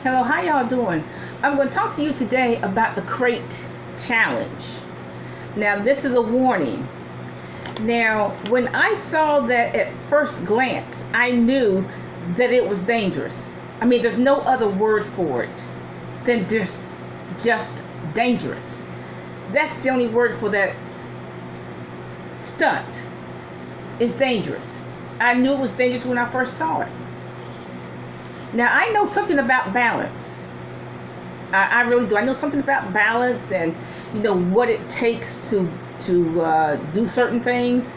Hello, how y'all doing? I'm going to talk to you today about the crate challenge. Now, this is a warning. Now, when I saw that at first glance, I knew that it was dangerous. I mean, there's no other word for it than just dangerous. That's the only word for that stunt. It's dangerous. I knew it was dangerous when I first saw it. Now, I know something about balance. I really do. I know something about balance and, what it takes to do certain things.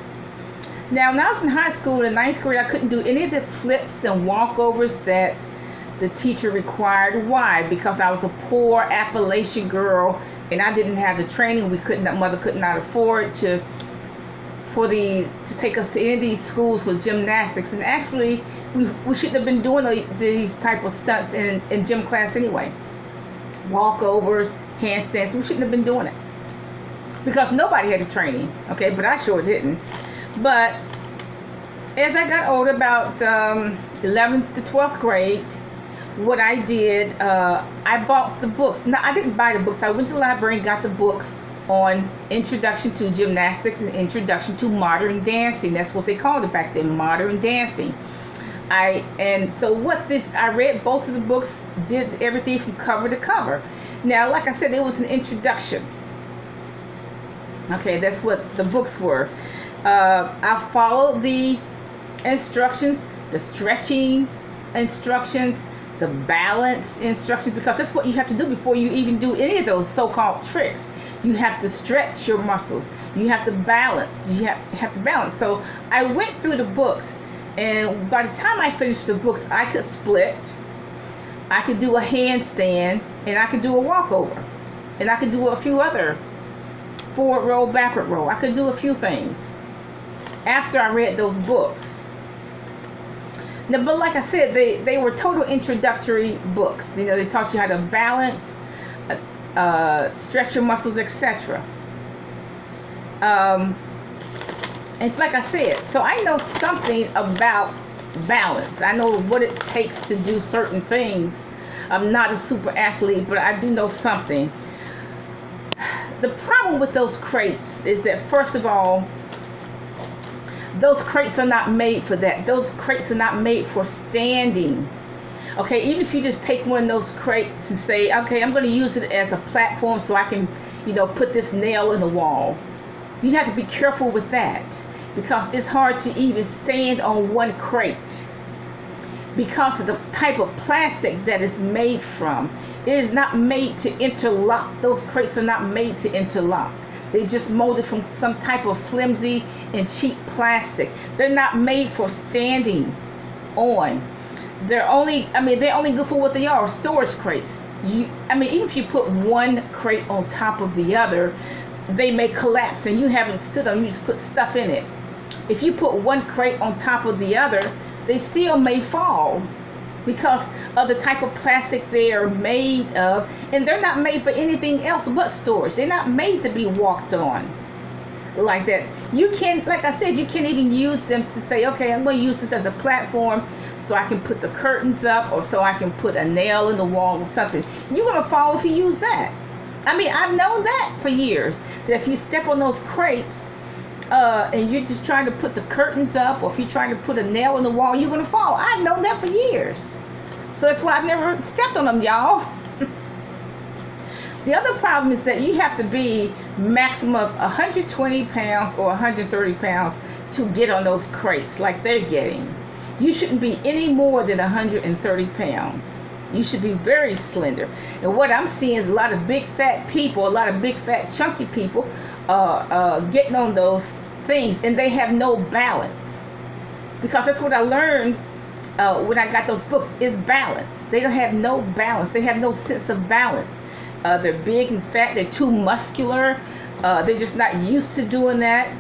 Now, when I was in high school in ninth grade, I couldn't do any of the flips and walkovers that the teacher required. Why? Because I was a poor Appalachian girl and I didn't have the training. Mother could not afford to take us to any of these schools for gymnastics, and actually we shouldn't have been doing these type of stunts in gym class anyway. Walkovers, handstands, we shouldn't have been doing it because nobody had the training, okay, but I sure didn't. But as I got older, about 11th to 12th grade, what I did, I bought the books. No, I didn't buy the books. I went to the library and got the books on Introduction to Gymnastics and Introduction to Modern Dancing. That's what they called it back then, modern dancing. I read both of the books, did everything from cover to cover. Now, like I said, it was an introduction. Okay, that's what the books were. I followed the instructions, the stretching instructions, the balance instructions, because that's what you have to do before you even do any of those so-called tricks. You have to stretch your muscles. You have to balance. You have to balance. So I went through the books, and by the time I finished the books, I could split, I could do a handstand, and I could do a walkover, and I could do a few other forward roll, backward roll. I could do a few things after I read those books. Now, but like I said, they were total introductory books. They taught you how to balance, stretch your muscles, etc. It's like I said, so I know something about balance. I know what it takes to do certain things. I'm not a super athlete, but I do know something. The problem with those crates is that, first of all, those crates are not made for that. Those crates are not made for standing. Okay, even if you just take one of those crates and say, okay, I'm going to use it as a platform so I can, put this nail in the wall. You have to be careful with that because it's hard to even stand on one crate because of the type of plastic that it's made from. It is not made to interlock. Those crates are not made to interlock. They just molded from some type of flimsy and cheap plastic. They're not made for standing on. They're only good for what they are, storage crates. Even if you put one crate on top of the other, they may collapse and you haven't stood on, you just put stuff in it. If you put one crate on top of the other, they still may fall because of the type of plastic they are made of, and they're not made for anything else but storage. They're not made to be walked on like that. You can, like I said, you can't even use them to say, okay, I'm going to use this as a platform so I can put the curtains up or so I can put a nail in the wall or something. You're going to fall if you use that. I've known that for years, that if you step on those crates and you're just trying to put the curtains up, or if you're trying to put a nail in the wall, you're going to fall. I've known that for years. So that's why I've never stepped on them, y'all. The other problem is that you have to be maximum 120 pounds or 130 pounds to get on those crates like they're getting. You shouldn't be any more than 130 pounds. You should be very slender. And what I'm seeing is a lot of big fat people, a lot of big fat chunky people getting on those things, and they have no balance. Because that's what I learned when I got those books, is balance. They don't have no balance. They have no sense of balance. They're big and fat. They're too muscular. They're just not used to doing that.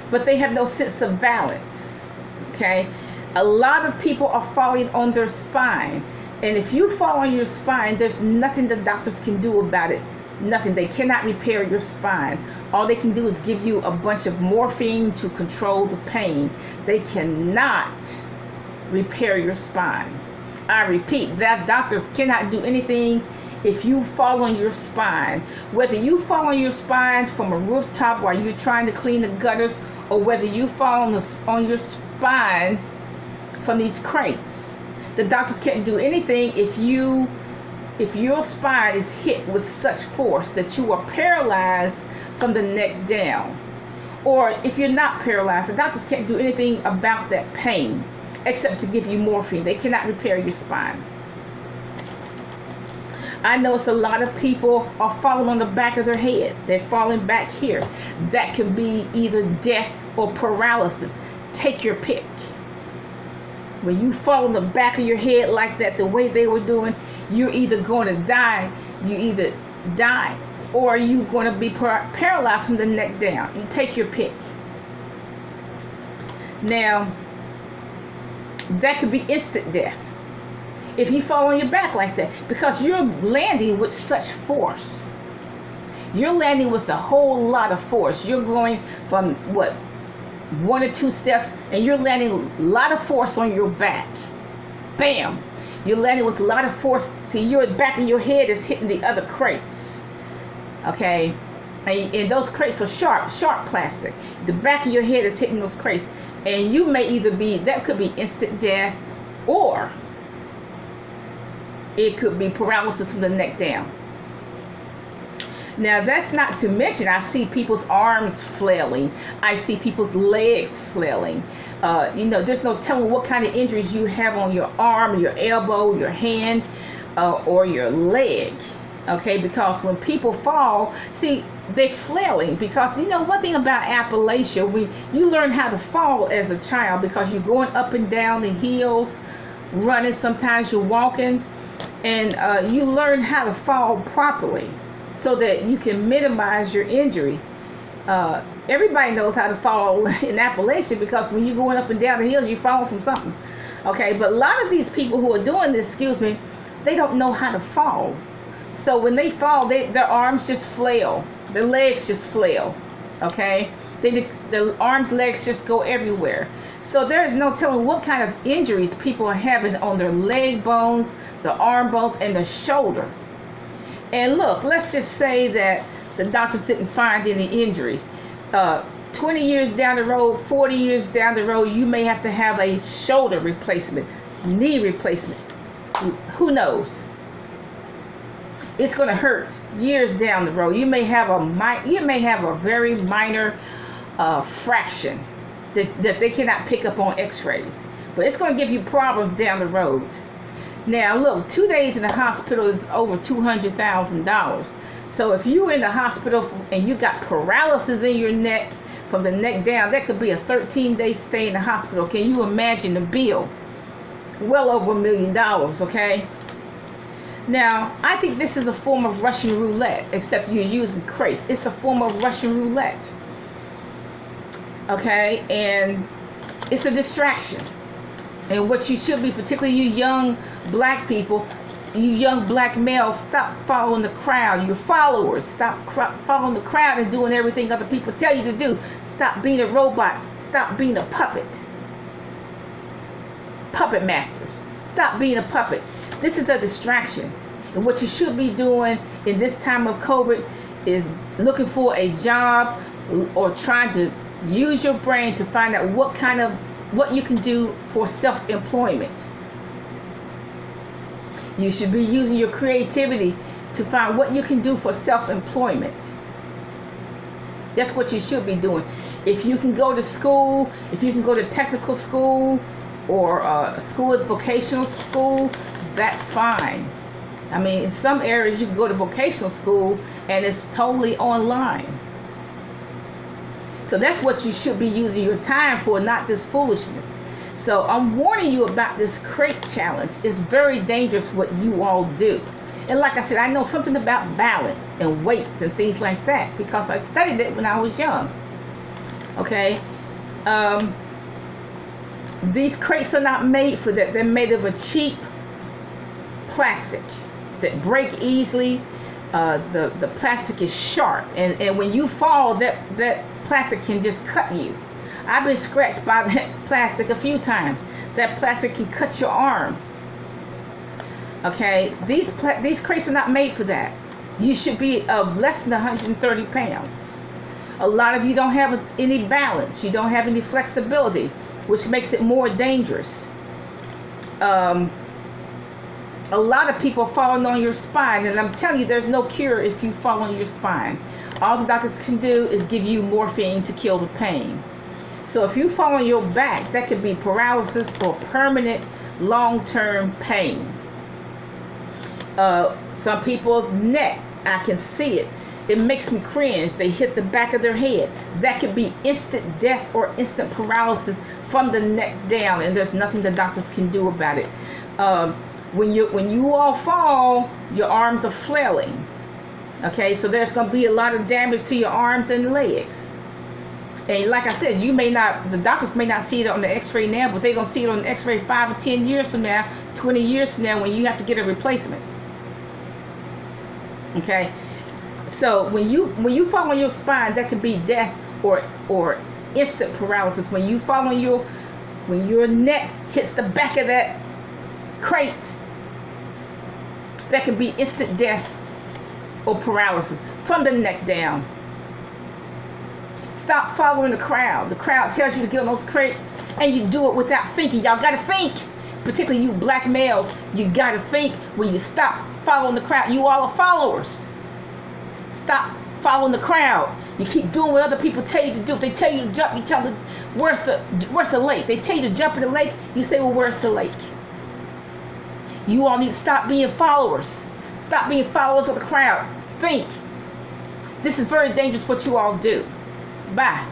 But they have no sense of balance. Okay? A lot of people are falling on their spine. And if you fall on your spine, there's nothing the doctors can do about it. Nothing. They cannot repair your spine. All they can do is give you a bunch of morphine to control the pain. They cannot repair your spine. I repeat, that doctors cannot do anything if you fall on your spine. Whether you fall on your spine from a rooftop while you're trying to clean the gutters, or whether you fall on your spine from these crates, the doctors can't do anything if your spine is hit with such force that you are paralyzed from the neck down. Or if you're not paralyzed, the doctors can't do anything about that pain except to give you morphine. They cannot repair your spine. I know it's a lot of people are falling on the back of their head. They're falling back here. That could be either death or paralysis. Take your pick. When you fall on the back of your head like that, the way they were doing, you're either going to die, or you're going to be paralyzed from the neck down. You take your pick. Now, that could be instant death if you fall on your back like that, because you're landing with such force. You're landing with a whole lot of force. You're going from what, 1 or 2 steps, and you're landing a lot of force on your back. Bam! You're landing with a lot of force. See, your back of your head is hitting the other crates. Okay? And those crates are sharp plastic. The back of your head is hitting those crates. And you may either be, that could be instant death, or it could be paralysis from the neck down. Now, that's not to mention, I see people's arms flailing. I see people's legs flailing. There's no telling what kind of injuries you have on your arm, your elbow, your hand, or your leg. Okay, because when people fall, see, they're flailing. Because, one thing about Appalachia, you learn how to fall as a child because you're going up and down the hills, running, sometimes you're walking, and you learn how to fall properly so that you can minimize your injury. Everybody knows how to fall in Appalachia because when you're going up and down the hills, you fall from something. Okay, but a lot of these people who are doing this, they don't know how to fall. So when they fall, their arms just flail. Their legs just flail. Okay? Their arms, legs just go everywhere. So there is no telling what kind of injuries people are having on their leg bones, the arm bones, and the shoulder. And look, let's just say that the doctors didn't find any injuries. 20 years down the road, 40 years down the road, you may have to have a shoulder replacement, knee replacement. Who knows? It's going to hurt years down the road. You may have a very minor fraction that they cannot pick up on x-rays, but it's going to give you problems down the road. Now look, 2 days in the hospital is over $200,000. So if you're in the hospital and you got paralysis in your neck from the neck down, that could be a 13-day stay in the hospital. Can you imagine the bill? Well over $1 million, okay? Now, I think this is a form of Russian roulette, except you're using crates. It's a form of Russian roulette. Okay? And it's a distraction. And what you should be, particularly you young black people, you young black males, stop following the crowd. Your followers, stop following the crowd and doing everything other people tell you to do. Stop being a robot. Stop being a puppet. Puppet masters. Stop being a puppet. This is a distraction. And what you should be doing in this time of COVID is looking for a job or trying to use your brain to find out what you can do for self-employment. You should be using your creativity to find what you can do for self-employment. That's what you should be doing. If you can go to school, if you can go to technical school or school is vocational school, that's fine. I mean, in some areas you can go to vocational school and it's totally online. So that's what you should be using your time for, not this foolishness. So I'm warning you about this crate challenge. It's very dangerous what you all do. And like I said, I know something about balance and weights and things like that because I studied it when I was young. Okay? These crates are not made for that. They're made of a cheap plastic that break easily. The plastic is sharp, and when you fall, that plastic can just cut you. I've been scratched by that plastic a few times. That plastic can cut your arm. Okay, these crates are not made for that. You should be less than 130 pounds. A lot of you don't have any balance. You don't have any flexibility, which makes it more dangerous. A lot of people are falling on your spine, and I'm telling you, there's no cure if you fall on your spine. All the doctors can do is give you morphine to kill the pain. So if you fall on your back, that could be paralysis or permanent long-term pain. Some people's neck, I can see it. It makes me cringe. They hit the back of their head. That could be instant death or instant paralysis from the neck down, and there's nothing the doctors can do about it. When you all fall, your arms are flailing. Okay, so there's going to be a lot of damage to your arms and legs. And like I said, the doctors may not see it on the x-ray now, but they're going to see it on the x-ray 5 or 10 years from now, 20 years from now, when you have to get a replacement. Okay, so when you fall on your spine, that could be death or instant paralysis. When your neck hits the back of that crate, that could be instant death or paralysis from the neck down. Stop following the crowd. The crowd tells you to get on those crates, and you do it without thinking. Y'all gotta think. Particularly you black males, you gotta think when you stop following the crowd. You all are followers. Stop following the crowd. You keep doing what other people tell you to do. If they tell you to jump, you tell them, where's the lake? They tell you to jump in the lake, you say, well, where's the lake? You all need to stop being followers. Stop being followers of the crowd. Think. This is very dangerous what you all do. Bye.